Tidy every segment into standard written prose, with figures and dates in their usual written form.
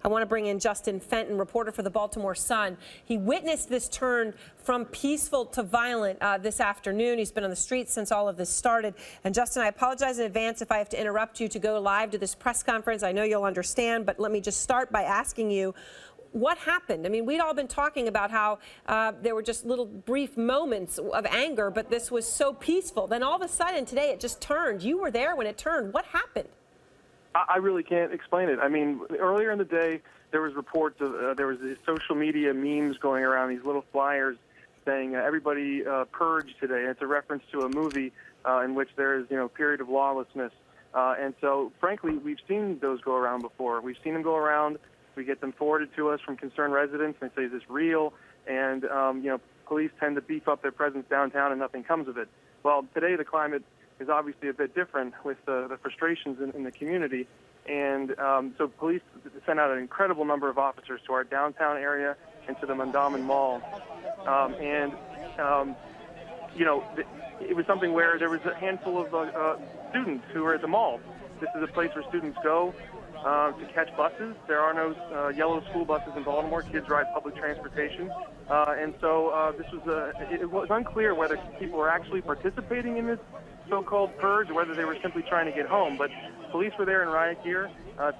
I want to bring in Justin Fenton, reporter for the Baltimore Sun. He witnessed this turn from peaceful to violent this afternoon. He's been on the streets since all of this started. And Justin, I apologize in advance if I have to interrupt you to go live to this press conference. I know you'll understand, but let me just start by asking you, what happened? I mean, we'd all been talking about how there were just little brief moments of anger, but this was so peaceful. Then all of a sudden today it just turned. You were there when it turned. What happened? I really can't explain it. I mean, earlier in the day, there was reports of there was these social media memes going around, these little flyers saying everybody purge today. And it's a reference to a movie in which there is, a period of lawlessness. And so, frankly, we've seen those go around before. We've seen them go around. We get them forwarded to us from concerned residents, and they say, is this real? And, police tend to beef up their presence downtown, and nothing comes of it. Well, today the climate is obviously a bit different with the frustrations in the community. And so police sent out an incredible number of officers to our downtown area and to the Mondawmin Mall. It was something where there was a handful of students who were at the mall. This is a place where students go to catch buses. There are no yellow school buses in Baltimore. Kids ride public transportation. And so it was unclear whether people were actually participating in this so-called purge or whether they were simply trying to get home. But police were there in riot gear.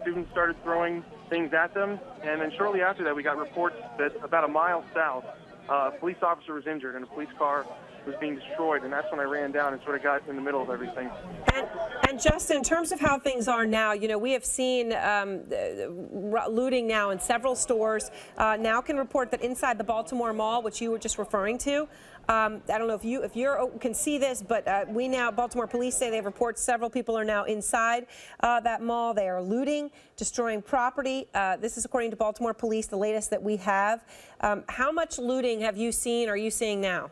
Students started throwing things at them. And then shortly after that, we got reports that about a mile south, a police officer was injured and a police car was being destroyed, and that's when I ran down and sort of got in the middle of everything. And Justin, in terms of how things are now, we have seen looting now in several stores. Now can report that inside the Baltimore Mall, which you were just referring to, I don't know if you can see this, but Baltimore police say they have reports several people are now inside that mall. They are looting, destroying property. This is according to Baltimore police, the latest that we have. How much looting have you seen, or are you seeing now?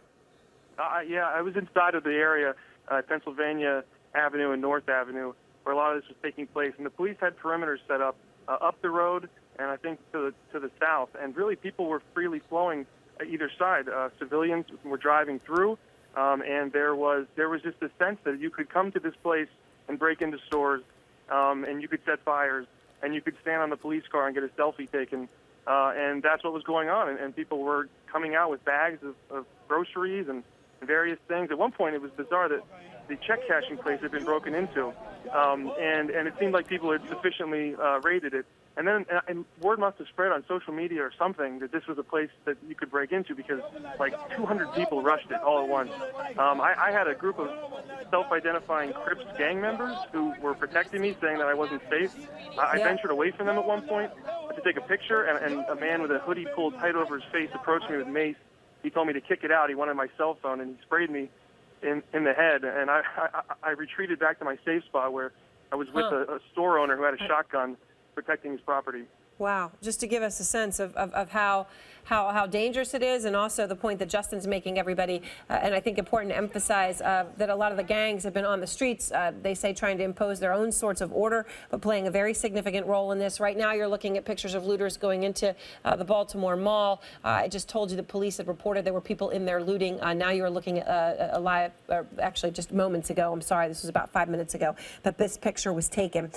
Yeah, I was inside of the area, Pennsylvania Avenue and North Avenue, where a lot of this was taking place. And the police had perimeters set up the road and I think to the south. And really people were freely flowing either side. Civilians were driving through, and there was just a sense that you could come to this place and break into stores, and you could set fires, and you could stand on the police car and get a selfie taken. And that's what was going on. And people were coming out with bags of groceries and various things. At one point, it was bizarre that the check cashing place had been broken into, and it seemed like people had sufficiently raided it. And then word must have spread on social media or something that this was a place that you could break into because like 200 people rushed it all at once. I had a group of self-identifying Crips gang members who were protecting me, saying that I wasn't safe. I ventured away from them at one point to take a picture, and a man with a hoodie pulled tight over his face approached me with mace. He told me to kick it out. He wanted my cell phone, and he sprayed me in the head. And I retreated back to my safe spot where I was with a store owner who had a shotgun protecting his property. Wow. Just to give us a sense of how dangerous it is, and also the point that Justin's making, everybody, and I think important to emphasize that a lot of the gangs have been on the streets, they say trying to impose their own sorts of order, but playing a very significant role in this. Right now you're looking at pictures of looters going into the Baltimore Mall. I just told you the police had reported there were people in there looting. Now you're looking at a live, actually just moments ago, I'm sorry, this was about 5 minutes ago, that this picture was taken.